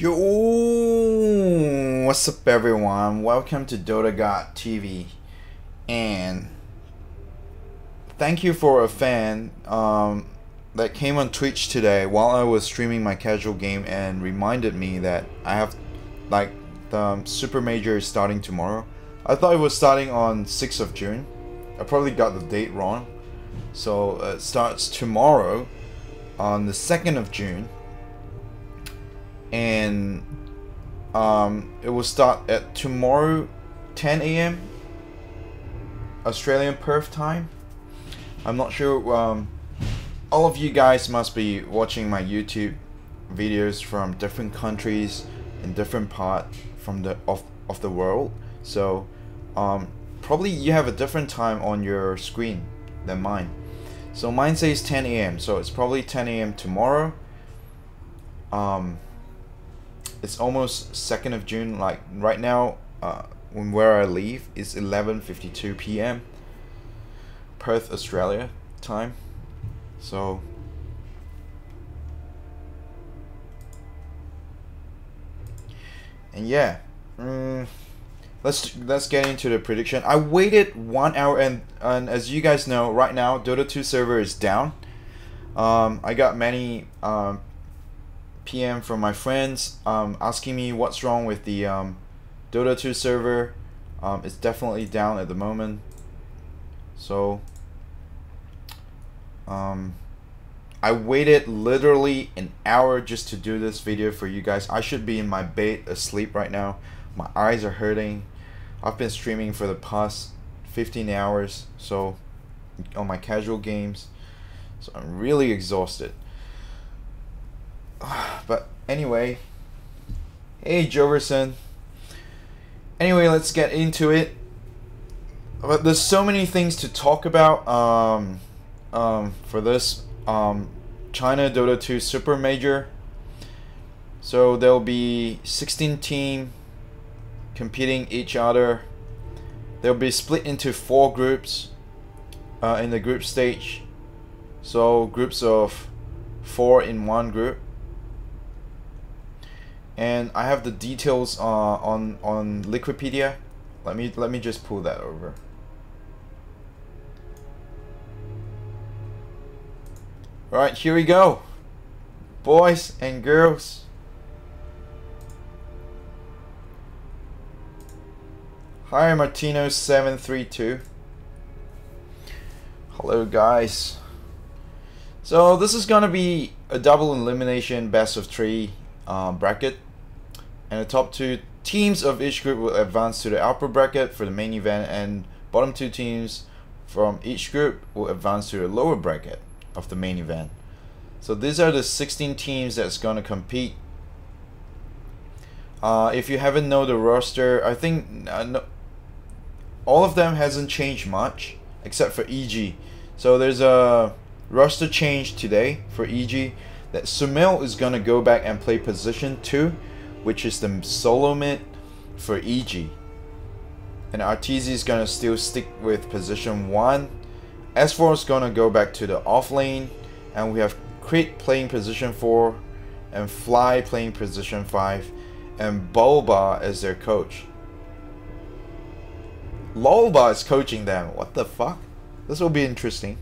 Yo, what's up everyone? Welcome to DotaGodTV, and thank you for a fan that came on Twitch today while I was streaming my casual game and reminded me that I have the Supermajor is starting tomorrow. I thought it was starting on 6th of June. I probably got the date wrong. So it starts tomorrow on the 2nd of June. And it will start at tomorrow 10 AM Australian Perth time. I'm not sure. All of you guys must be watching my YouTube videos from different countries in different part from of the world, so probably you have a different time on your screen than mine. So mine says 10 AM, so it's probably 10 AM tomorrow. It's almost 2nd of June. Like right now, where I leave is 11:52 PM Perth, Australia time. So and yeah, let's get into the prediction. I waited 1 hour, and as you guys know, right now Dota2 server is down. I got many PM from my friends asking me what's wrong with the Dota2 server. It's definitely down at the moment. So I waited literally an hour just to do this video for you guys. I should be in my bed asleep right now. My eyes are hurting. I've been streaming for the past 15 hours so on my casual games, so I'm really exhausted. But anyway, hey Joverson. Anyway, let's get into it. But there's so many things to talk about for this China Dota2 Supermajor. So there'll be 16 teams competing each other. They'll be split into 4 groups in the group stage. So groups of 4 in one group. And I have the details on Wikipedia. Let me just pull that over. Alright, here we go, boys and girls. Hi Martino732. Hello guys. So this is gonna be a double elimination best of 3 bracket, and the top 2 teams of each group will advance to the upper bracket for the main event, and bottom 2 teams from each group will advance to the lower bracket of the main event. So these are the 16 teams that's gonna compete. If you haven't know the roster, I think no, all of them hasn't changed much except for EG. So there's a roster change today for EG, that Sumil is gonna go back and play position 2, which is the solo mid for EG, and RTZ is gonna still stick with position 1. S4 is gonna go back to the off lane, and we have Crit playing position 4, and Fly playing position 5, and Bulba as their coach. Lolba is coaching them. What the fuck? This will be interesting.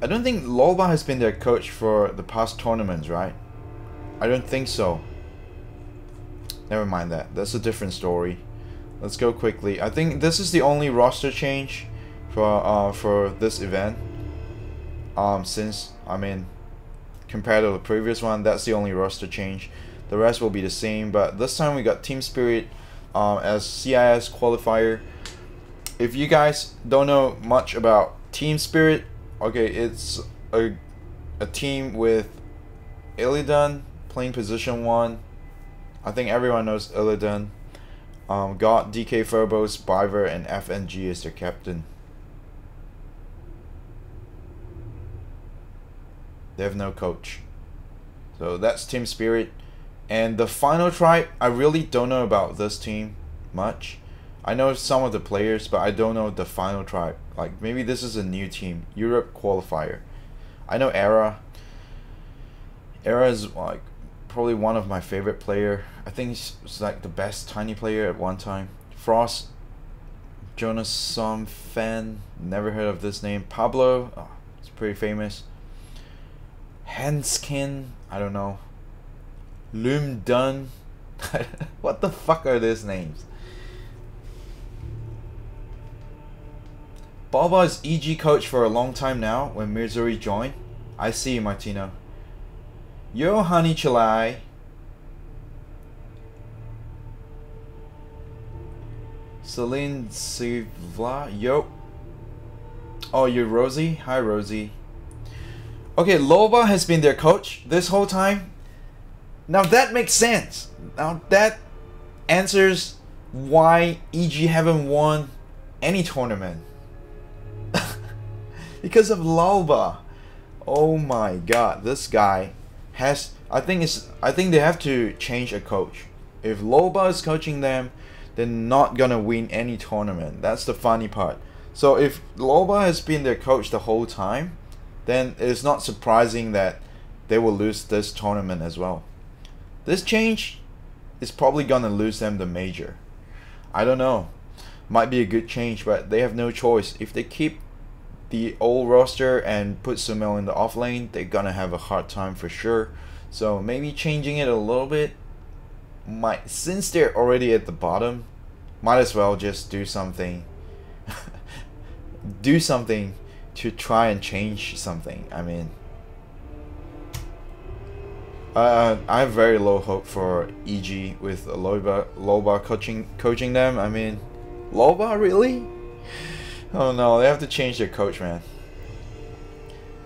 I don't think Lolba has been their coach for the past tournaments, right? I don't think so. Never mind that. That's a different story. Let's go quickly. I think this is the only roster change for this event. Since compared to the previous one, that's the only roster change. The rest will be the same, but this time we got Team Spirit as CIS qualifier. If you guys don't know much about Team Spirit, okay, it's a team with Illidan playing position 1. I think everyone knows Illidan. Got DK Phobos, Biver, and FNG as their captain. They have no coach. So that's Team Spirit. And the final tribe, I really don't know about this team much. I know some of the players, but I don't know the final tribe. Like maybe this is a new team, Europe qualifier. I know Era. Era is like probably one of my favorite player. I think he's like the best tiny player at one time. Frost, Jonas Som Fan, never heard of this name. Pablo, oh, it's pretty famous. Hanskin, I don't know. Loom Dunn, what the fuck are these names? Balba is EG coach for a long time now. When Mirzuri joined, I see you, Martino. Yo, honey chalai. Celine Sivla, yo. Oh, you're Rosie? Hi, Rosie. Okay, Loba has been their coach this whole time. Now that makes sense. Now that answers why EG haven't won any tournament. Because of Loba. Oh my god, this guy has. I think they have to change a coach. If Loba is coaching them, they're not gonna win any tournament. That's the funny part. So if Loba has been their coach the whole time, then it's not surprising that they will lose this tournament as well. This change is probably gonna lose them the major. I don't know. Might be a good change, but they have no choice. If they keep the old roster and put Summel in the off lane, they're gonna have a hard time for sure. So maybe changing it a little bit might, since they're already at the bottom, might as well just do something. Do something to try and change something. I mean, I have very low hope for EG with Loba coaching them. I mean, Loba really? Oh no, they have to change their coach, man.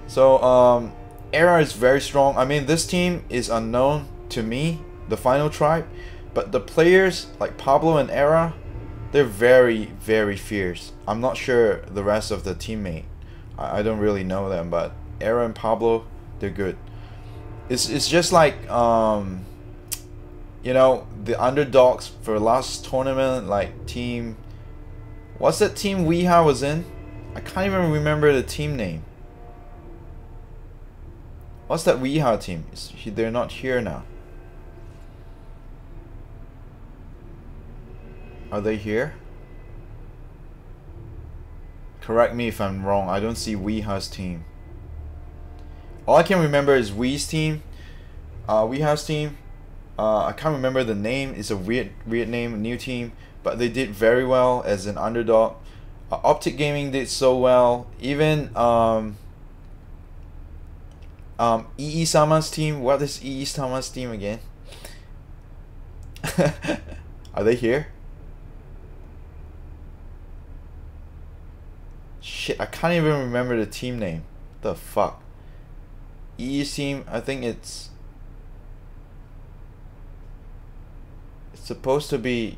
So Era is very strong. I mean, this team is unknown to me, the Final Tribe, but the players like Pablo and Era, they're very, very fierce. I'm not sure the rest of the teammate. I don't really know them, but Era and Pablo, they're good. It's just like you know, the underdogs for last tournament, like team. What's that team Weeha was in? I can't even remember the team name. What's that Weeha team? They're not here now. Are they here? Correct me if I'm wrong. I don't see Weeha's team. All I can remember is Wee's team. Weeha's team. I can't remember the name. It's a weird name, new team. But they did very well as an underdog. Optic Gaming did so well. Even EE Sama's team. What is EE Sama's team again? Are they here? Shit, I can't even remember the team name. What the fuck? EE's team, I think it's supposed to be.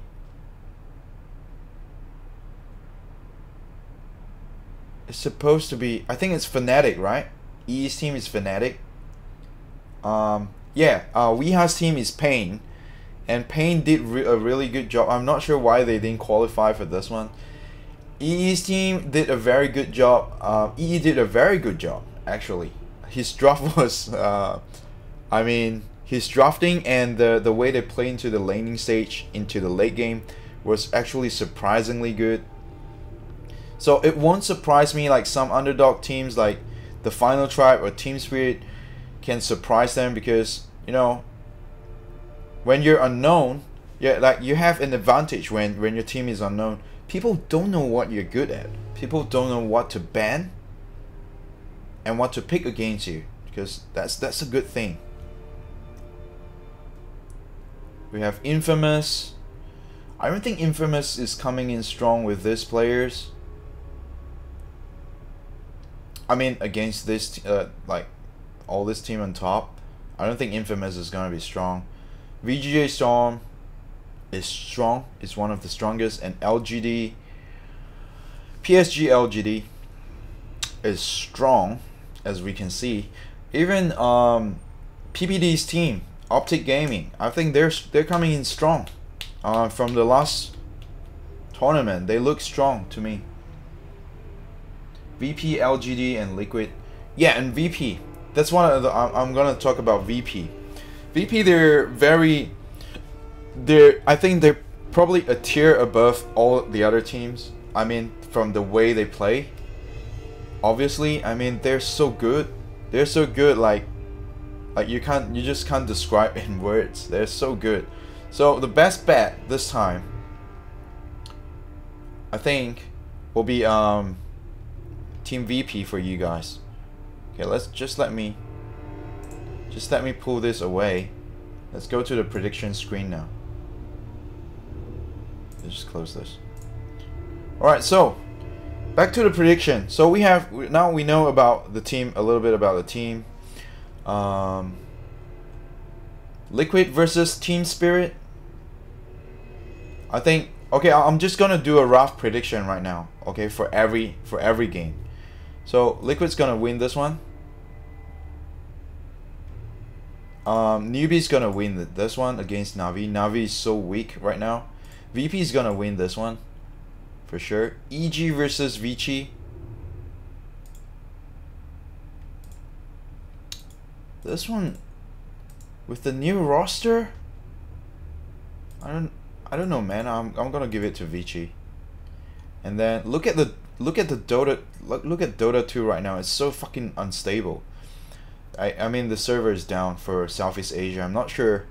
It's supposed to be. I think it's Fnatic, right? EE's team is Fnatic. Yeah. Weeha's team is Pain, and Pain did a really good job. I'm not sure why they didn't qualify for this one. EE's team did a very good job. EE did a very good job actually. His draft was, I mean, his drafting and the way they play into the laning stage, into the late game, was actually surprisingly good. So it won't surprise me like some underdog teams like the Final Tribe or Team Spirit can surprise them, because you know, when you're unknown, yeah, like you have an advantage when your team is unknown. People don't know what you're good at. People don't know what to ban and what to pick against you, because that's a good thing. We have Infamous. I don't think Infamous is coming in strong with these players. I mean, against this like all this team on top, I don't think Infamous is gonna be strong. VGJ Storm is strong. It's one of the strongest, and LGD, PSG LGD is strong, as we can see. Even PPD's team, Optic Gaming, I think they're coming in strong. From the last tournament, they look strong to me. VP, LGD, and Liquid. Yeah, and VP. That's one of the. I'm gonna talk about VP. VP, I think they're probably a tier above all the other teams. I mean, from the way they play. Obviously, I mean, they're so good. They're so good, like you just can't describe in words. They're so good. So the best bet this time, I think, will be Team VP for you guys. Okay, let me pull this away. Let's go to the prediction screen now. Let's just close this. Alright, so back to the prediction. So now we know about the team, a little bit about the team. Liquid versus Team Spirit. I think, okay, I'm just gonna do a rough prediction right now, okay, for every game. So Liquid's gonna win this one. Newbie's gonna win this one against Navi. Navi is so weak right now. VP's gonna win this one for sure. EG versus Vici. This one with the new roster, I don't know, man. I'm gonna give it to Vici. And then look at Dota. Look at Dota 2 right now. It's so fucking unstable. I mean, the server is down for Southeast Asia. I'm not sure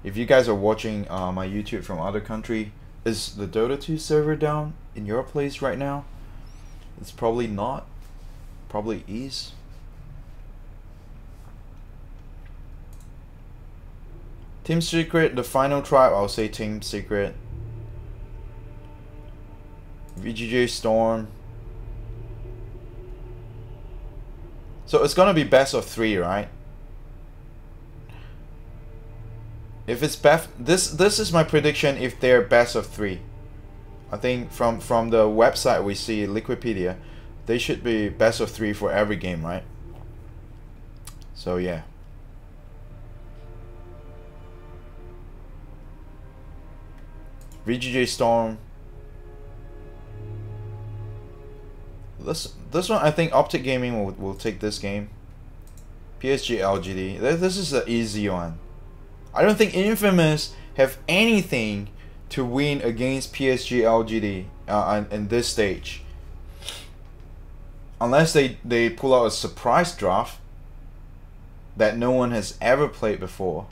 if you guys are watching my YouTube from other country. Is the Dota 2 server down in your place right now? It's probably not. Probably is. Team Secret, the final tribe, I'll say Team Secret. VGJ Storm. So it's gonna be best of 3, right? If it's best, this is my prediction. If they're best of 3, I think from the website we see Liquipedia, they should be best of 3 for every game, right? So yeah. VGJ Storm. This one, I think Optic Gaming will take this game. PSG LGD. This is the easy one. I don't think Infamous have anything to win against PSG LGD in this stage. Unless they pull out a surprise draft that no one has ever played before.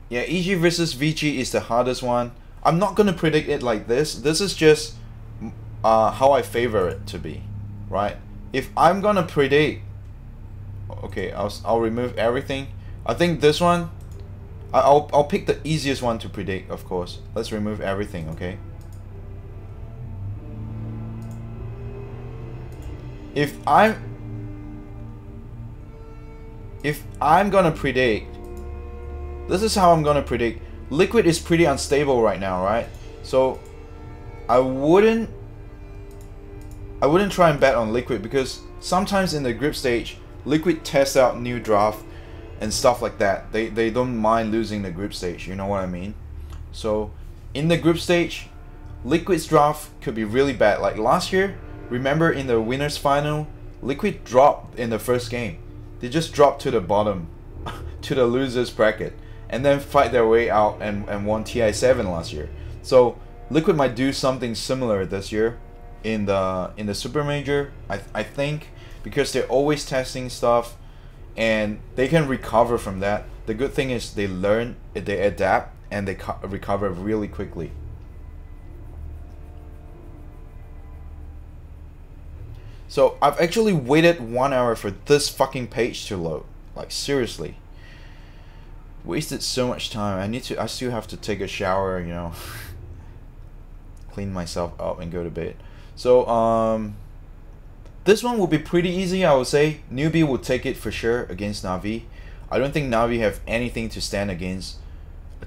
Yeah, EG versus Vici is the hardest one. I'm not gonna predict it like this. This is just how I favor it to be, right? If I'm gonna predict, okay, I'll remove everything. I think this one, I'll pick the easiest one to predict, of course. Let's remove everything, okay? If I'm gonna predict, this is how I'm gonna predict. Liquid is pretty unstable right now, right? So I wouldn't try and bet on Liquid, because sometimes in the group stage, Liquid tests out new draft and stuff like that. They don't mind losing the group stage, you know what I mean? So in the group stage, Liquid's draft could be really bad. Like last year, remember in the winners final, Liquid dropped in the first game. They just dropped to the bottom, to the losers bracket, and then fight their way out and won TI7 last year. So Liquid might do something similar this year in the Supermajor, I think, because they're always testing stuff and they can recover from that. The good thing is they learn, they adapt, and they recover really quickly. So I've actually waited 1 hour for this fucking page to load. Like seriously. Wasted so much time. I still have to take a shower, you know. Clean myself up and go to bed. So this one will be pretty easy, I would say. Newbie will take it for sure against Navi. I don't think Navi have anything to stand against,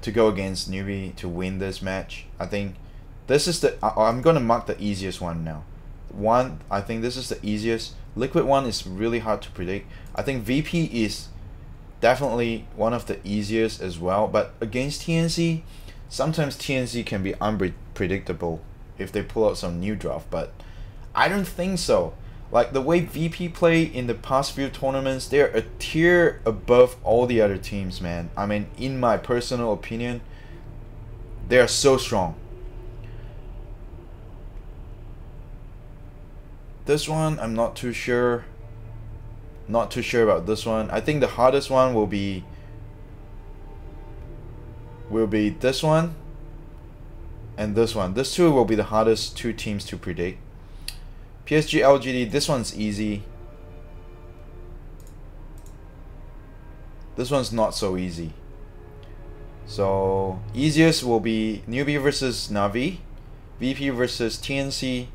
to go against Newbie to win this match. I think this is I'm gonna mark the easiest one now. I think this is the easiest. Liquid one is really hard to predict. I think VP is definitely one of the easiest as well, but against TNC, sometimes TNC can be unpredictable if they pull out some new draft, but I don't think so. Like the way VP play in the past few tournaments, they're a tier above all the other teams, man. I mean, in my personal opinion, they are so strong. This one, I'm not too sure. Not too sure about this one. I think the hardest one will be this one and this one. This two will be the hardest two teams to predict. PSG LGD, this one's easy. This one's not so easy. So easiest will be Newbie versus Navi, VP versus TNC,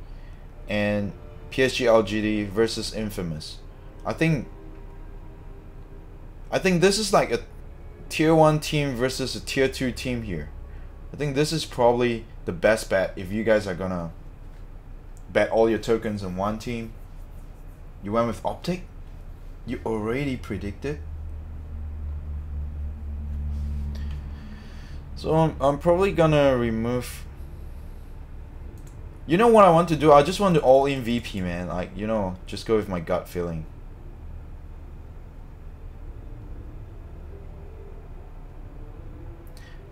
and PSG LGD versus Infamous. I think this is like a tier 1 team versus a tier 2 team here. I think this is probably the best bet if you guys are gonna bet all your tokens on one team. You went with Optic? You already predicted? So I'm probably gonna remove. You know what I want to do? I just want to all in VP, man. Like, you know, just go with my gut feeling.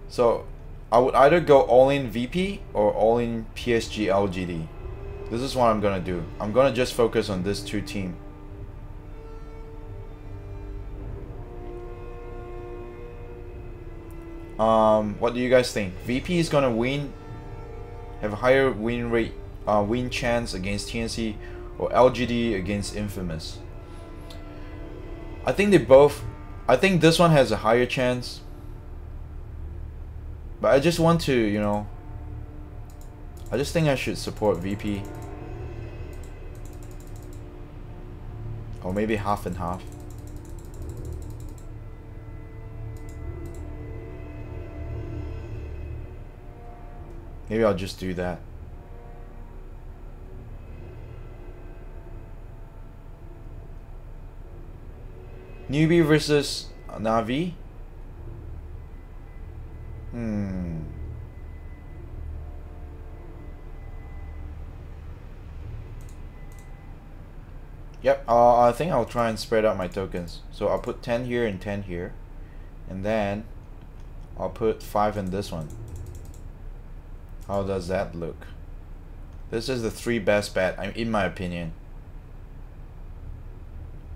So I would either go all in VP or all in PSG LGD. This is what I'm gonna do. I'm gonna just focus on this two team. What do you guys think? VP is gonna win, have a higher win rate, win chance against TNC, or LGD against Infamous? I think they both. I think this one has a higher chance. But I just want to, you know, I just think I should support VP. Or maybe half and half. Maybe I'll just do that. Newbie versus Navi. Yep, I think I'll try and spread out my tokens. So I'll put 10 here and 10 here. And then I'll put 5 in this one. How does that look? This is the 3 best bet, in my opinion.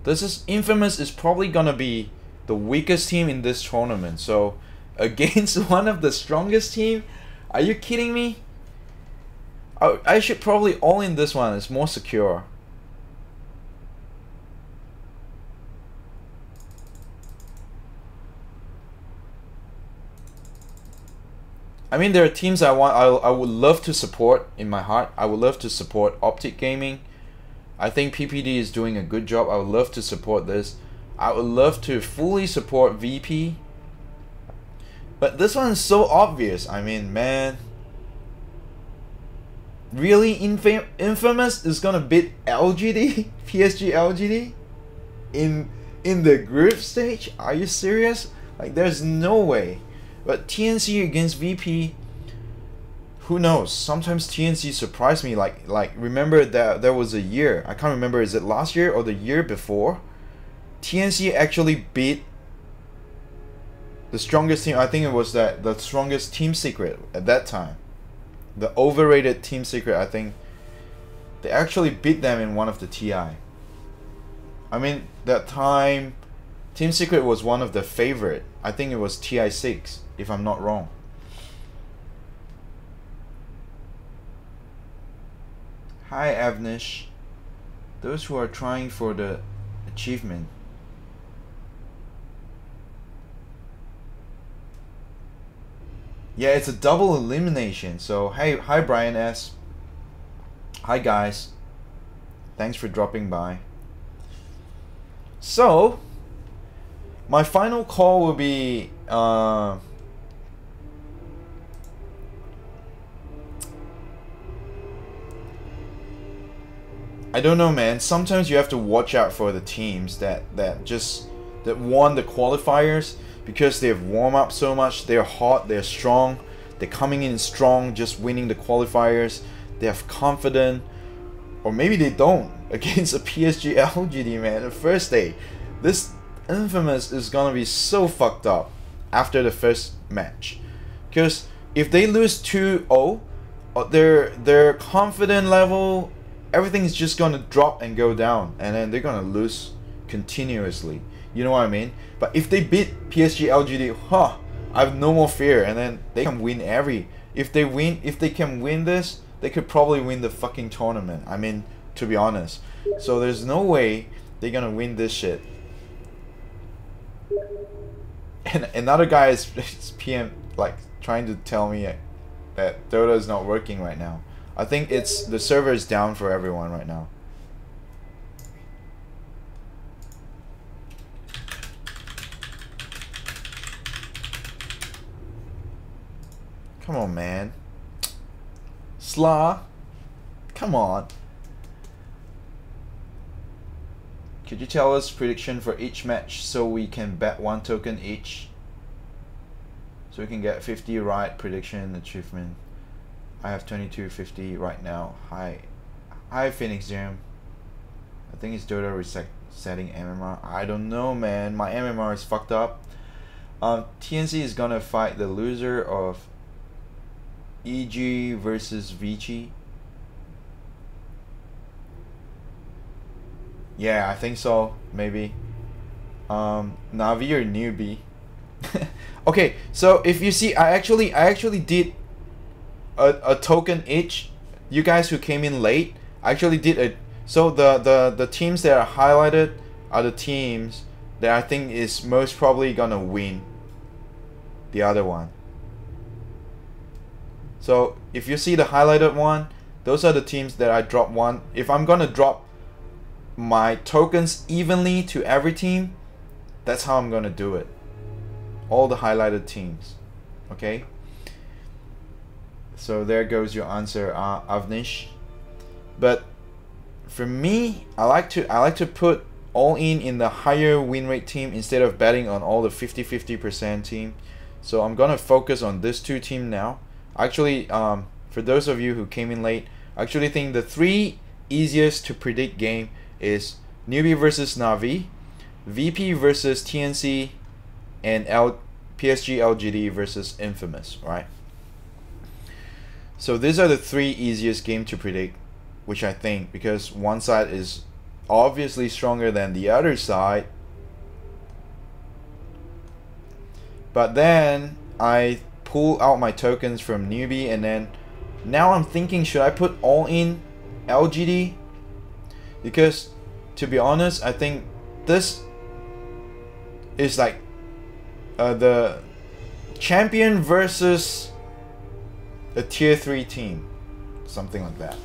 This is Infamous is probably gonna be the weakest team in this tournament. So against one of the strongest team, are you kidding me? I should probably all in this one. It's more secure. I mean, there are teams I would love to support in my heart. I would love to support Optic Gaming. I think PPD is doing a good job. I would love to support this. I would love to fully support VP. But this one is so obvious. I mean, man. Really? Infamous is gonna beat LGD? PSG LGD? In the group stage? Are you serious? Like, there's no way. But TNC against VP, who knows? Sometimes TNC surprised me. Like remember that there was a year, I can't remember, is it last year or the year before? TNC actually beat the strongest team. I think it was the strongest Team Secret at that time. The overrated Team Secret, I think. They actually beat them in one of the TI. I mean, that time Team Secret was one of the favorite. I think it was TI 6, if I'm not wrong. Hi Avnish. Those who are trying for the achievement. Yeah, it's a double elimination. So hey, hi Brian S. Hi guys. Thanks for dropping by. So my final call will be I don't know, man. Sometimes you have to watch out for the teams that won the qualifiers because they've warmed up so much. They're hot, they're strong, they're coming in strong, just winning the qualifiers. They have confidence, or maybe they don't. against a PSG LGD, man. The first day. This Infamous is gonna be so fucked up after the first match. Because if they lose 2-0, their confidence level, everything's just gonna drop and go down, and then they're gonna lose continuously. You know what I mean? But if they beat PSG LGD, I have no more fear, and then they can win if they can win this, they could probably win the fucking tournament. I mean, to be honest. So there's no way they're gonna win this shit. And another guy is PM, like, trying to tell me that Dota is not working right now. I think it's the server is down for everyone right now. Come on, man. Slaw. Come on. Could you tell us prediction for each match so we can bet 1 token each? So we can get 50 right prediction achievement. I have 2250 right now. Hi Phoenix Jam. I think it's Dota resetting MMR. I don't know, man. My MMR is fucked up. TNC is gonna fight the loser of EG versus Vici. Yeah, I think so. Maybe. Navi or newbie. Okay, so if you see, I actually did a token each. You guys who came in late, I actually did a. So the teams that are highlighted are the teams that I think is most probably gonna win the other one. So if you see the highlighted one, those are the teams that I drop one. If I'm gonna drop my tokens evenly to every team, that's how I'm gonna do it. All the highlighted teams. Okay, so there goes your answer, Avnish. But for me, I like to put all in the higher win rate team instead of betting on all the 50% team. So I'm gonna focus on this 2 team now. Actually, for those of you who came in late, I actually think the 3 easiest to predict game is Newbie versus Navi, VP versus TNC, and PSG LGD versus Infamous, right? So these are the 3 easiest game to predict, which I think, because one side is obviously stronger than the other side. But then I pull out my tokens from Newbie, and then now I'm thinking, should I put all in LGD? Because to be honest, I think this is like the champion versus a tier 3 team, something like that.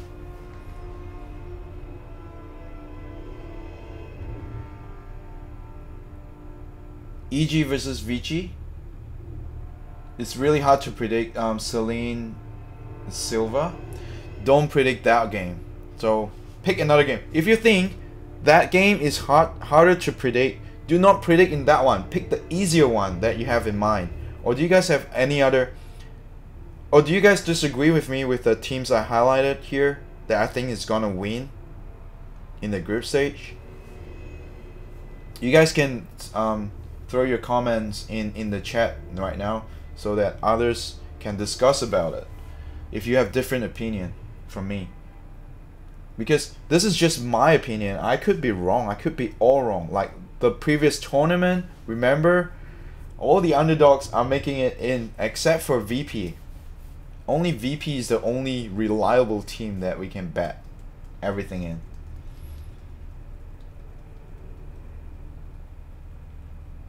EG versus Vici. It's really hard to predict. Celine Silva. Don't predict that game. So pick another game. If you think that game is harder to predict, do not predict in that one. Pick the easier one that you have in mind. Or do you guys have any other? Or do you guys disagree with me with the teams I highlighted here that I think is gonna win in the group stage? You guys can throw your comments in the chat right now so that others can discuss about it if you have different opinion from me. Because this is just my opinion. I could be wrong. I could be all wrong. Like the previous tournament, remember? All the underdogs are making it in except for VP. Only VP is the only reliable team that we can bet everything in.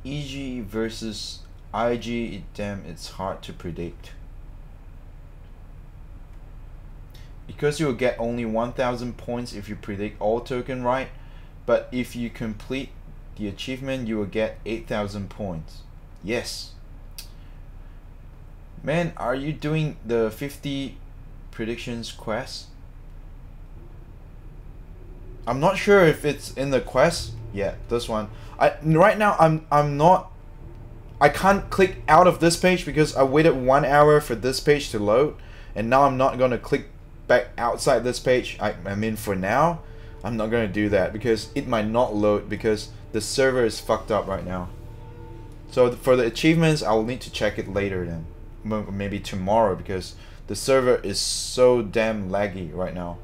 EG versus IG, damn, it's hard to predict. Because you will get only 1000 points if you predict all token right, but if you complete the achievement you will get 8000 points. Yes. Man, are you doing the 50 predictions quest? I'm not sure if it's in the quest yet, this one. Right now I'm not, I can't click out of this page because I waited 1 hour for this page to load, and now I'm not gonna click back outside this page. I mean, for now I'm not gonna do that because it might not load because the server is fucked up right now. So for the achievements, I'll need to check it later then. Maybe tomorrow because the server is so damn laggy right now.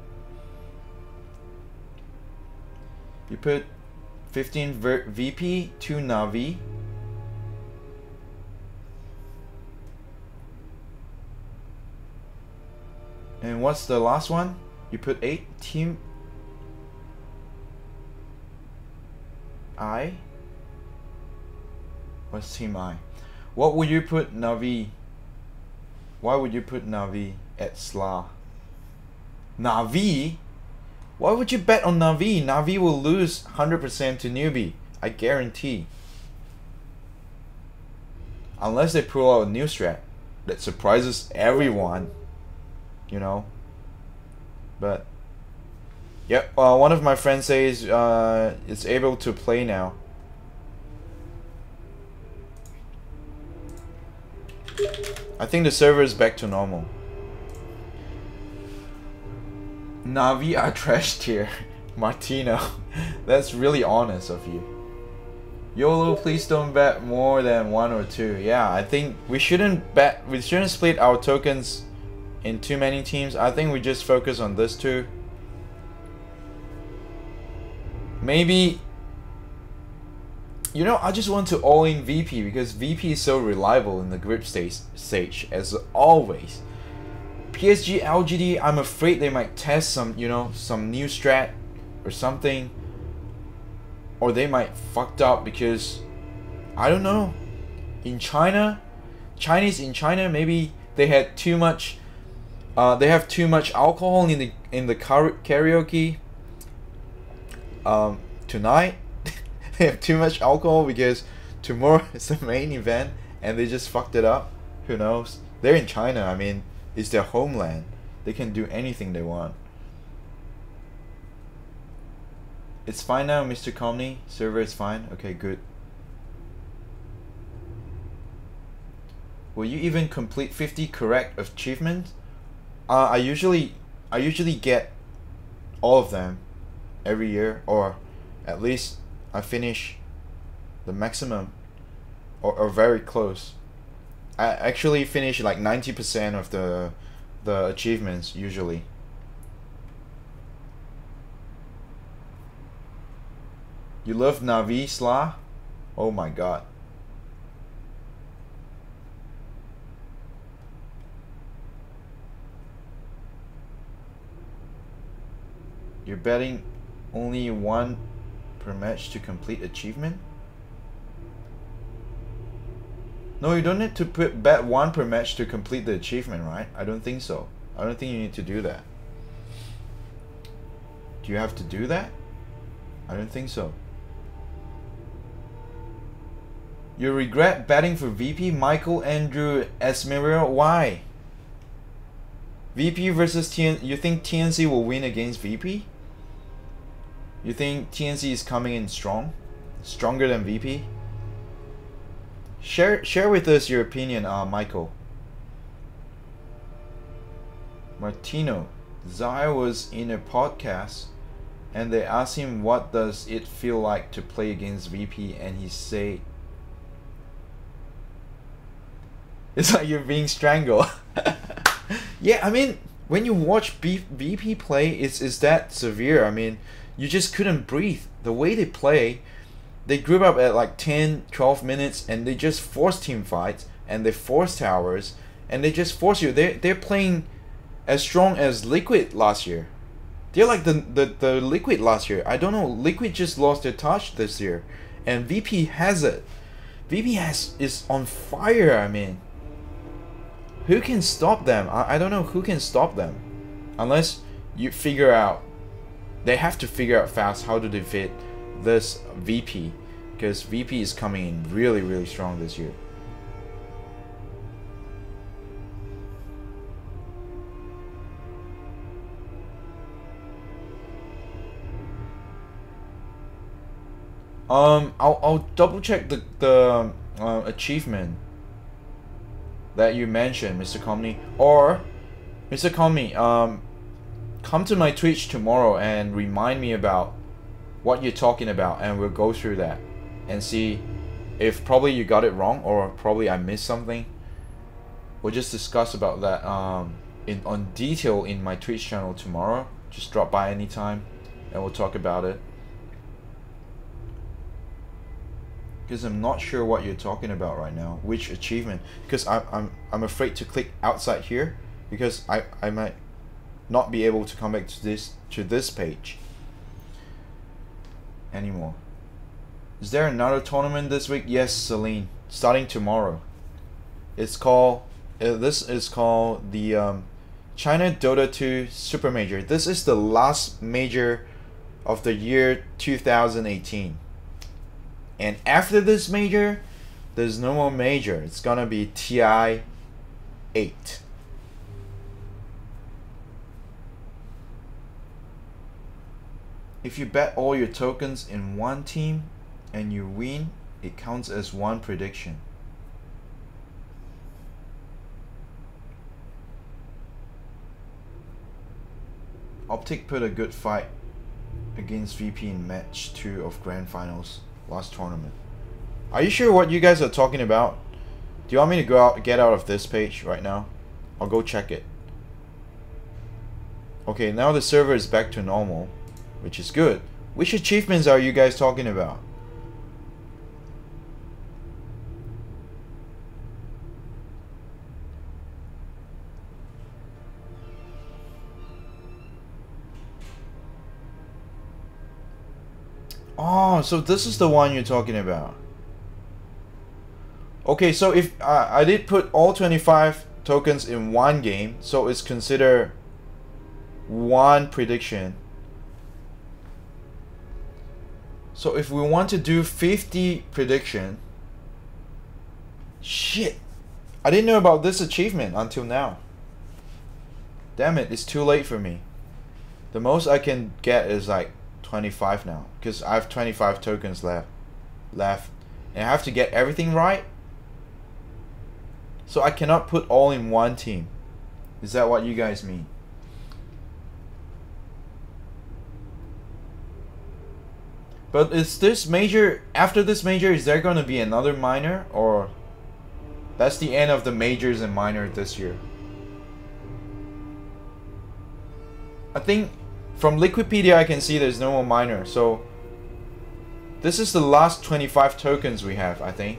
You put 15 VP, 2 Navi. And what's the last one? You put 8 Team I? What's Team I? What would you put Navi? Why would you put Navi at Sla? Navi? Why would you bet on Navi? Navi will lose 100% to newbie. I guarantee. Unless they pull out a new strat that surprises everyone. You know. But yep, one of my friends says it's able to play now. I think the server is back to normal. Navi are trash tier. Martino. That's really honest of you. YOLO, please don't bet more than 1 or 2. Yeah, I think we shouldn't split our tokens in too many teams. I think we just focus on this 2. Maybe, you know, I just want to all in VP because VP is so reliable in the group stage as always. PSG, LGD, I'm afraid they might test some, you know, some new strat or something, or they might fucked up because I don't know. In China, Chinese in China, maybe they had too much. They have too much alcohol in the karaoke. Tonight they have too much alcohol because tomorrow is the main event and they just fucked it up. Who knows? They're in China. I mean, it's their homeland. They can do anything they want. It's fine now, Mr. Comney. Server is fine. Okay, good. Will you even complete 50 correct achievements? I usually get all of them every year, or at least I finish the maximum or very close. I actually finish like 90% of the achievements usually. You love Navi Sla? Oh my god. You're betting only 1 per match to complete achievement? No, you don't need to bet 1 per match to complete the achievement, right? I don't think so. I don't think you need to do that. Do you have to do that? I don't think so. You regret betting for VP? Michael Andrew Esmeril? Why? VP versus TNC? You think TNC will win against VP? You think TNC is coming in strong? Stronger than VP? Share with us your opinion, Michael. Martino. Zai was in a podcast and they asked him what does it feel like to play against VP, and he said it's like you're being strangled. Yeah, I mean, when you watch VP play, it's that severe. I mean, you just couldn't breathe. The way they play, they group up at like 10-12 minutes and they just force team fights and they force towers and they just force you. They're playing as strong as Liquid last year. They're like the Liquid last year. I don't know, Liquid just lost their touch this year and VP has it. VP is on fire. I mean, who can stop them? I don't know who can stop them. Unless you figure out, they have to figure out fast how to defeat this VP, because VP is coming in really, really strong this year. I'll double check the achievement that you mentioned, Mr. Comney. Or Mr. Comney, come to my Twitch tomorrow and remind me about what you're talking about, and we'll go through that and see if probably you got it wrong or probably I missed something. We'll just discuss about that on detail in my Twitch channel tomorrow. Just drop by anytime and we'll talk about it. Because I'm not sure what you're talking about right now. Which achievement? Because I'm afraid to click outside here because I might not be able to come back to this page anymore. Is there another tournament this week? Yes, Celine. Starting tomorrow. It's called this is called the China Dota2 Supermajor. This is the last major of the year 2018. And after this major, there's no more major. It's gonna be TI 8. If you bet all your tokens in one team and you win, it counts as one prediction. Optic put a good fight against VP in match 2 of Grand Finals last tournament. Are you sure what you guys are talking about? Do you want me to go out, get out of this page right now? I'll go check it. Okay, now the server is back to normal, which is good. Which achievements are you guys talking about? Oh, so this is the one you're talking about. Okay, so if I did put all 25 tokens in one game, so it's considered one prediction. So if we want to do 50 prediction, shit, I didn't know about this achievement until now. Damn it, it's too late for me. The most I can get is like 25 now, because I have 25 tokens left, and I have to get everything right. So I cannot put all in one team. Is that what you guys mean? But is this major, after this major, is there going to be another minor, or that's the end of the majors and minors this year? I think from Liquipedia I can see there's no more minor, so this is the last 25 tokens we have, I think.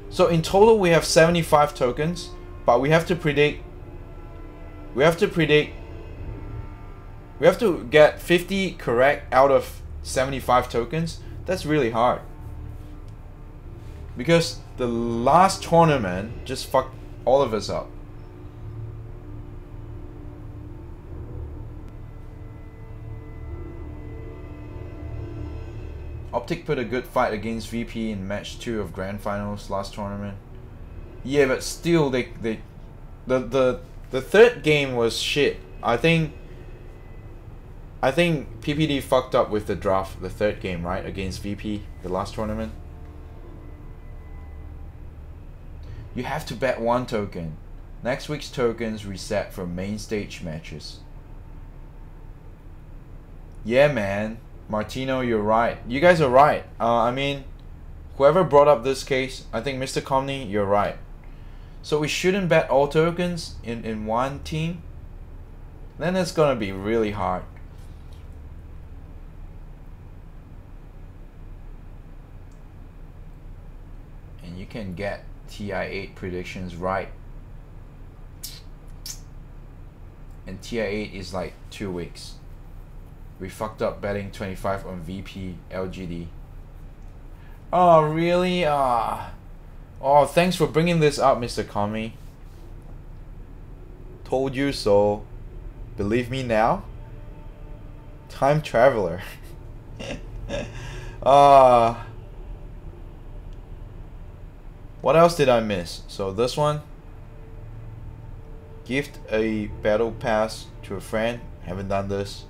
So in total we have 75 tokens, but we have to predict, we have to get 50 correct out of 75 tokens. That's really hard, because the last tournament just fucked all of us up. Optic put a good fight against VP in match 2 of Grand Finals last tournament. Yeah, but still, the third game was shit. I think PPD fucked up with the draft, the third game, right, against VP, the last tournament. You have to bet one token. Next week's tokens reset for main stage matches. Yeah, man. Martino, you're right. You guys are right. I mean, whoever brought up this case, I think Mr. Comney, you're right. So we shouldn't bet all tokens in one team. Then it's gonna be really hard. And you can get TI8 predictions right. And TI8 is like 2 weeks. We fucked up betting 25 on VP LGD. Oh, really? Oh, thanks for bringing this up, Mr. Kami. Told you so. Believe me now? Time traveler. What else did I miss? So this one. Gift a battle pass to a friend. Haven't done this.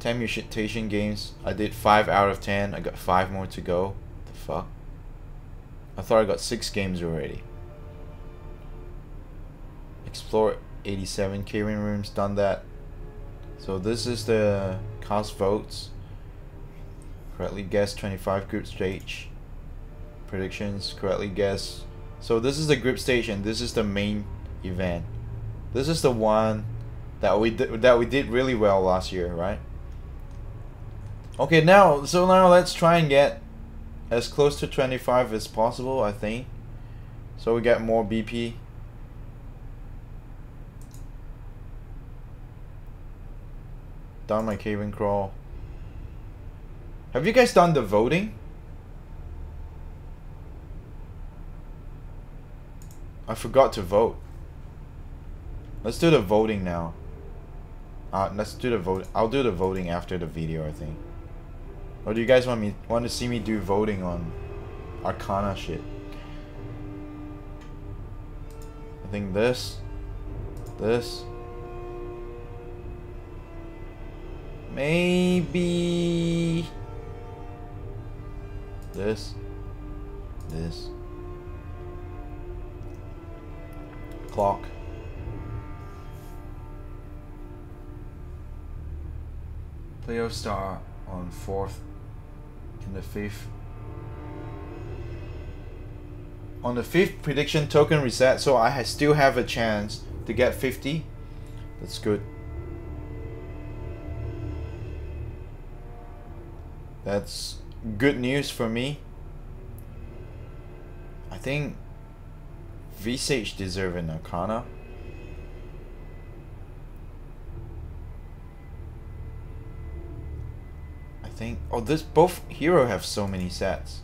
10 mutation games. I did 5 out of 10. I got 5 more to go. The fuck? I thought I got 6 games already. Explore 87 Keyring rooms, done that. So this is the cast votes. Correctly guessed 25 group stage. Predictions, correctly guessed. So this is the group stage and this is the main event. This is the one that we did really well last year, right? Okay, now let's try and get as close to 25 as possible, I think. So we get more BP. Done my cave and crawl. Have you guys done the voting? I forgot to vote. Let's do the voting now. Let's do the vote. I'll do the voting after the video, I think. Or do you guys want to see me do voting on Arcana shit? I think this, maybe this. Clock. Player star on 4th in the 5th. On the 5th prediction token reset, so I still have a chance to get 50. That's good. That's good news for me. I think Visage deserve an Arcana. I think, oh, both hero have so many sets.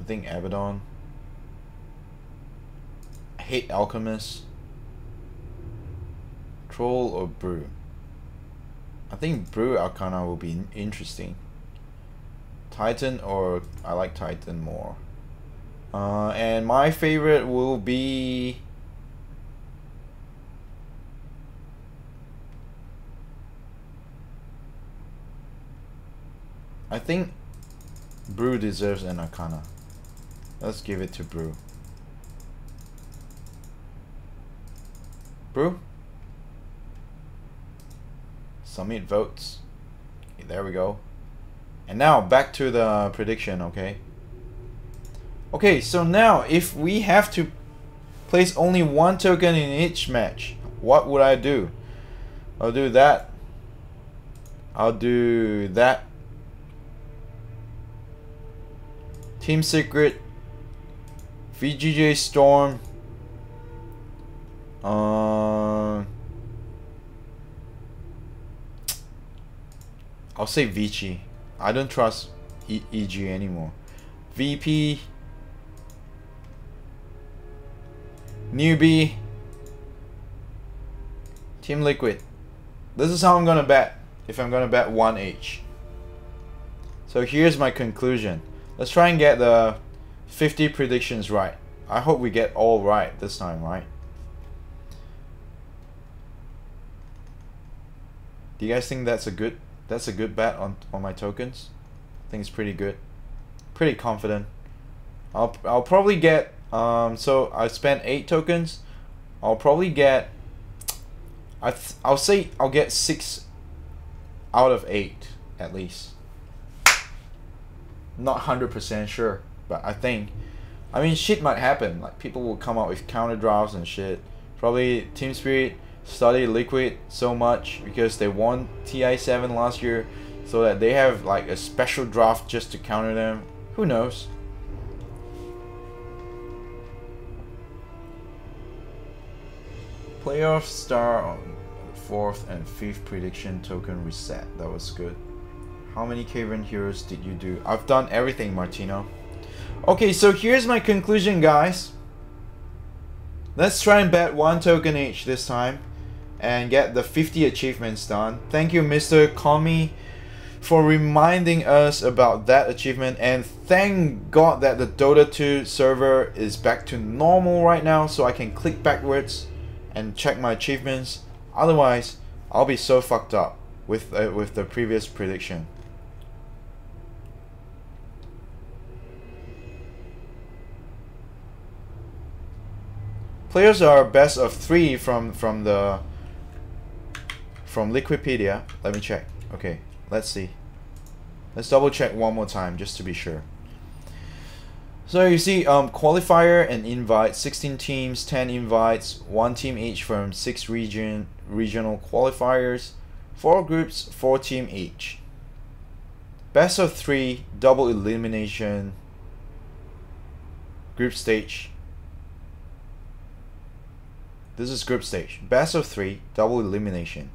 I think Abaddon. I hate Alchemist. Troll or Brew. I think Brew Arcana will be interesting. Titan, or I like Titan more. And my favorite will be I think Brew deserves an Arcana. Let's give it to Brew. Brew? Submit votes. Okay, there we go. And now back to the prediction, okay? Okay, so now if we have to place only one token in each match, what would I do? I'll do that. I'll do that. Team Secret, VGJ Storm, I'll say Vici. I don't trust EG anymore. VP, Newbie, Team Liquid. This is how I'm gonna bet if I'm gonna bet 1H. So here's my conclusion. Let's try and get the 50 predictions right. I hope we get all right this time, right? Do you guys think that's a good bet on my tokens? I think it's pretty good. Pretty confident. I'll probably get so I spent 8 tokens. I'll probably get I'll say I'll get 6 out of 8 at least. Not 100% sure, but I mean shit might happen. Like people will come out with counter drafts and shit. Probably Team Spirit study Liquid so much because they won TI7 last year, so that they have like a special draft just to counter them. Who knows? Playoff star on the 4th and 5th prediction token reset. That was good. How many K-Run heroes did you do? I've done everything, Martino. Okay, so here's my conclusion, guys. Let's try and bet 1 token each this time and get the 50 achievements done. Thank you, Mr. Kami, for reminding us about that achievement, and thank God that the Dota 2 server is back to normal right now, so I can click backwards and check my achievements. Otherwise, I'll be so fucked up with the previous prediction. players are best of 3 from Liquipedia. Let me check. Okay, let's see. Let's double check one more time just to be sure. So you see, qualifier and invite, 16 teams, 10 invites, 1 team each from 6 regional qualifiers, 4 groups, 4 team each. Best of 3, double elimination, group stage. This is group stage. Best of 3, double elimination.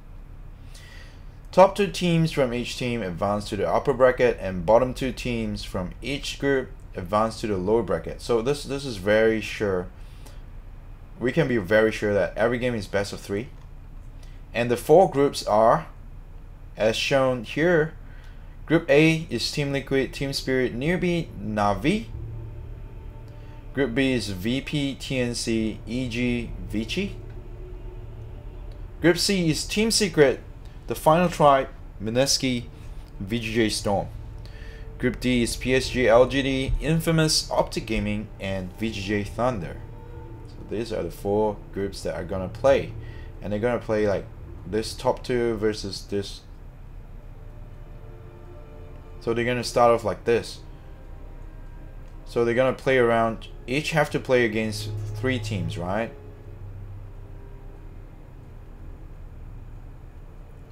Top 2 teams from each team advance to the upper bracket, and bottom 2 teams from each group advance to the lower bracket. So this is very sure. We can be very sure that every game is best of 3. And the 4 groups are, as shown here, Group A is Team Liquid, Team Spirit, Newbie, Navi. Group B is VP, TNC, EG, Vici. Group C is Team Secret, The Final Tribe, Mineski, VGJ Storm. Group D is PSG, LGD, Infamous, Optic Gaming, and VGJ Thunder. So these are the 4 groups that are gonna play, and they're gonna play like this top 2 versus this. So they're gonna start off like this. So they're gonna play around. Each have to play against 3 teams, right?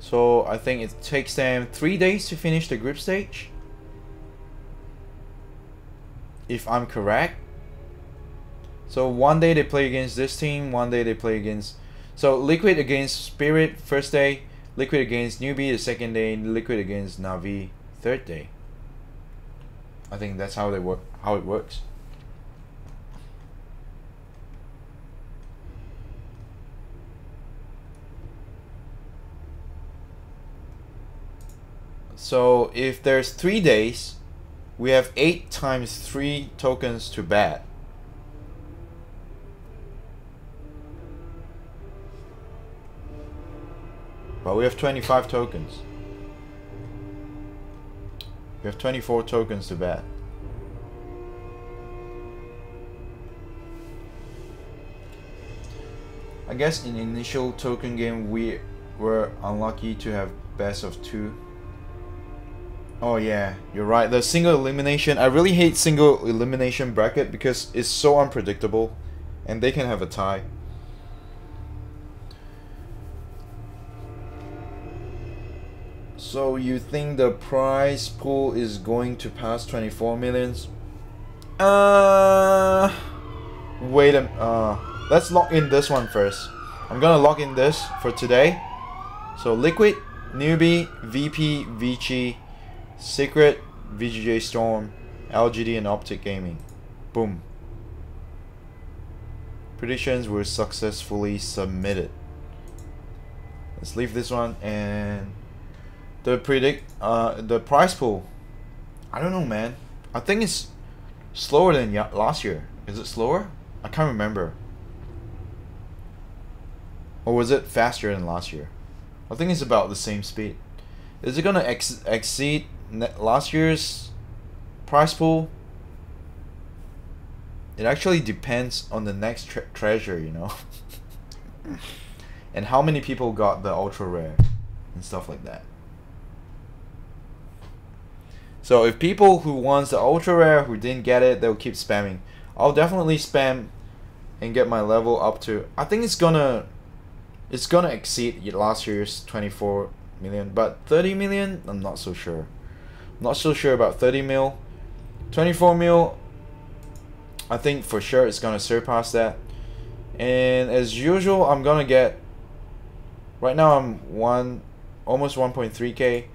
So I think it takes them 3 days to finish the group stage, if I'm correct. So one day they play against this team, one day they play against, so Liquid against Spirit first day, Liquid against Newbie the second day, Liquid against Navi third day. I think that's how it works. So if there's 3 days, we have 8 times 3 tokens to bat. But we have 25 tokens. We have 24 tokens to bat. I guess in the initial token game we were unlucky to have best of 2. Oh yeah, you're right. The single elimination, I really hate single elimination bracket because it's so unpredictable and they can have a tie. So you think the prize pool is going to pass 24 millions? Wait a let's lock in this one first. I'm gonna lock in this for today. So Liquid, Newbie, VP, Vici, Secret, VGJ Storm, LGD, and Optic Gaming. Boom. Predictions were successfully submitted. Let's leave this one, and the prize pool. I don't know, man. I think it's slower than last year. Is it slower? I can't remember. Or was it faster than last year? I think it's about the same speed. Is it gonna exceed last year's prize pool? It actually depends on the next treasure, you know. And how many people got the ultra rare and stuff like that. So if people who wants the ultra rare who didn't get it, they'll keep spamming. I'll definitely spam and get my level up to, I think it's gonna exceed last year's 24 million, but 30 million, I'm not so sure. Not so sure about 30 mil. 24 mil, I think for sure it's gonna surpass that. And as usual, I'm gonna get, right now I'm almost 1.3k.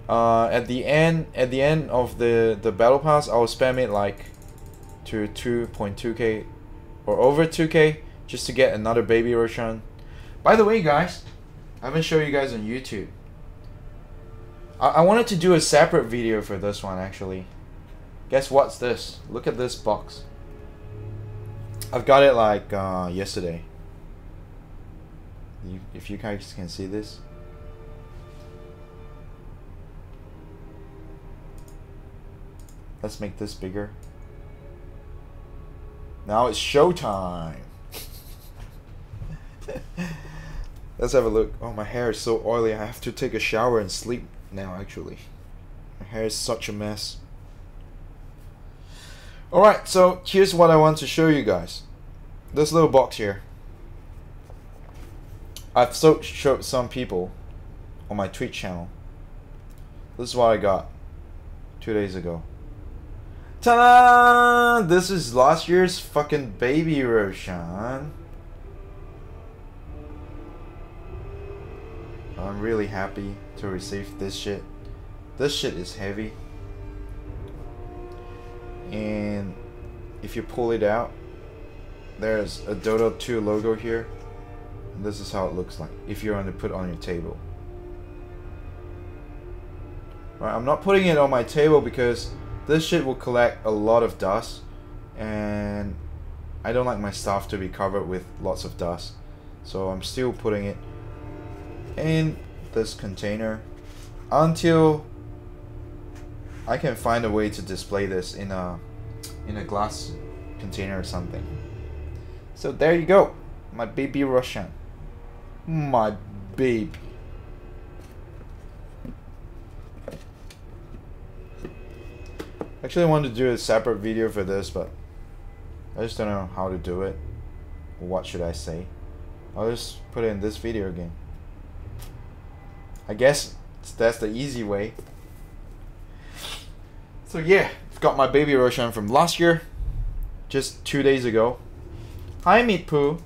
At the end of the battle pass, I'll spam it like to 2.2k or over 2k just to get another baby Roshan. By the way, guys, I haven't shown you guys on YouTube. I wanted to do a separate video for this one actually. Guess what's this? Look at this box. I've got it like yesterday. If you guys can see this. Let's make this bigger. Now it's showtime. Let's have a look. Oh, my hair is so oily. I have to take a shower and sleep now, actually. My hair is such a mess. Alright, so here's what I want to show you guys. This little box here. I've showed some people on my Twitch channel. This is what I got 2 days ago. Ta-da! This is last year's fucking baby Roshan. I'm really happy to receive this shit. This shit is heavy. And if you pull it out, there's a Dota2 logo here. And this is how it looks like if you want to put it on your table. Right, I'm not putting it on my table because this shit will collect a lot of dust, and I don't like my stuff to be covered with lots of dust. So I'm still putting it in this container until I can find a way to display this in a glass container or something. So there you go, my baby Roshan, my baby. Actually, I wanted to do a separate video for this, but I just don't know how to do it. What should I say? I'll just put it in this video again. I guess that's the easy way. So yeah, I've got my baby Roshan from last year, just 2 days ago. Hi, Meat Poo.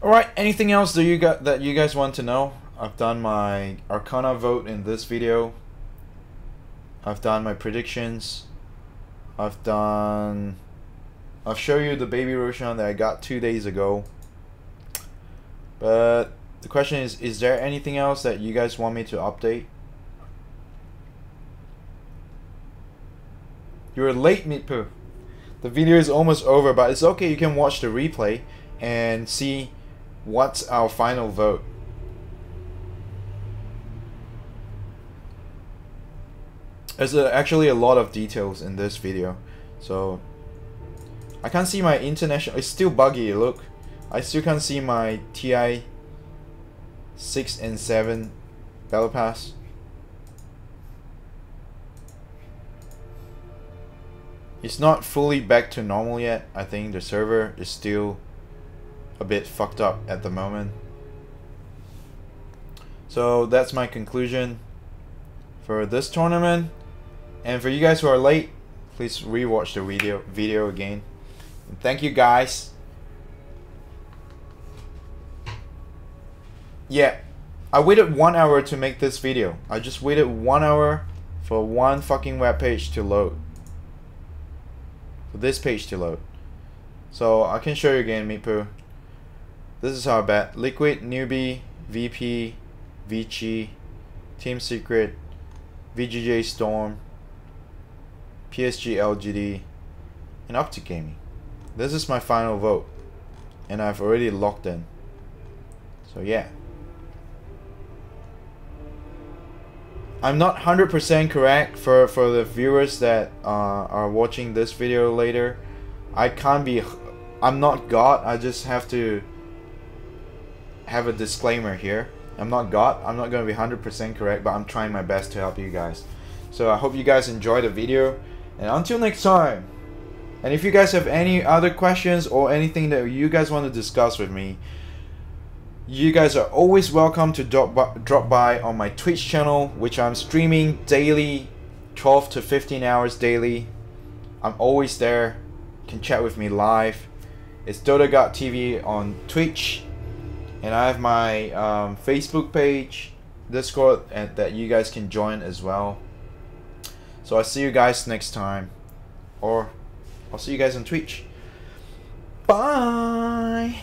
Alright, anything else that you guys want to know? I've done my Arcana vote in this video. I've done my predictions. I've shown you the baby Roshan that I got 2 days ago. But the question is there anything else that you guys want me to update? You're late, Meat Poo. The video is almost over, but it's okay. You can watch the replay and see what's our final vote. There's actually a lot of details in this video, so I can't see my international. It's still buggy. Look, I still can't see my TI 6 and 7 battle pass. It's not fully back to normal yet. I think the server is still a bit fucked up at the moment. So that's my conclusion for this tournament. And for you guys who are late, please rewatch the video again. And thank you guys. Yeah, I waited 1 hour to make this video. I just waited 1 hour for one fucking web page to load. For this page to load. So I can show you again, Meat Poo. This is how bad. Liquid, Newbie, VP, Vici, Team Secret, VGJ Storm, PSG LGD, and Optic Gaming. This is my final vote, and I've already locked in. So yeah. I'm not 100% correct for the viewers that are watching this video later. I'm not God. I just have to have a disclaimer here. I'm not God. I'm not going to be 100% correct, but I'm trying my best to help you guys. So I hope you guys enjoyed the video, and until next time. And if you guys have any other questions or anything that you guys want to discuss with me, you guys are always welcome to drop by on my Twitch channel, which I'm streaming daily, 12 to 15 hours daily. I'm always there. You can chat with me live. It's DotaGodTV on Twitch, and I have my Facebook page, Discord, and that you guys can join as well. So I'll see you guys next time, or I'll see you guys on Twitch. Bye.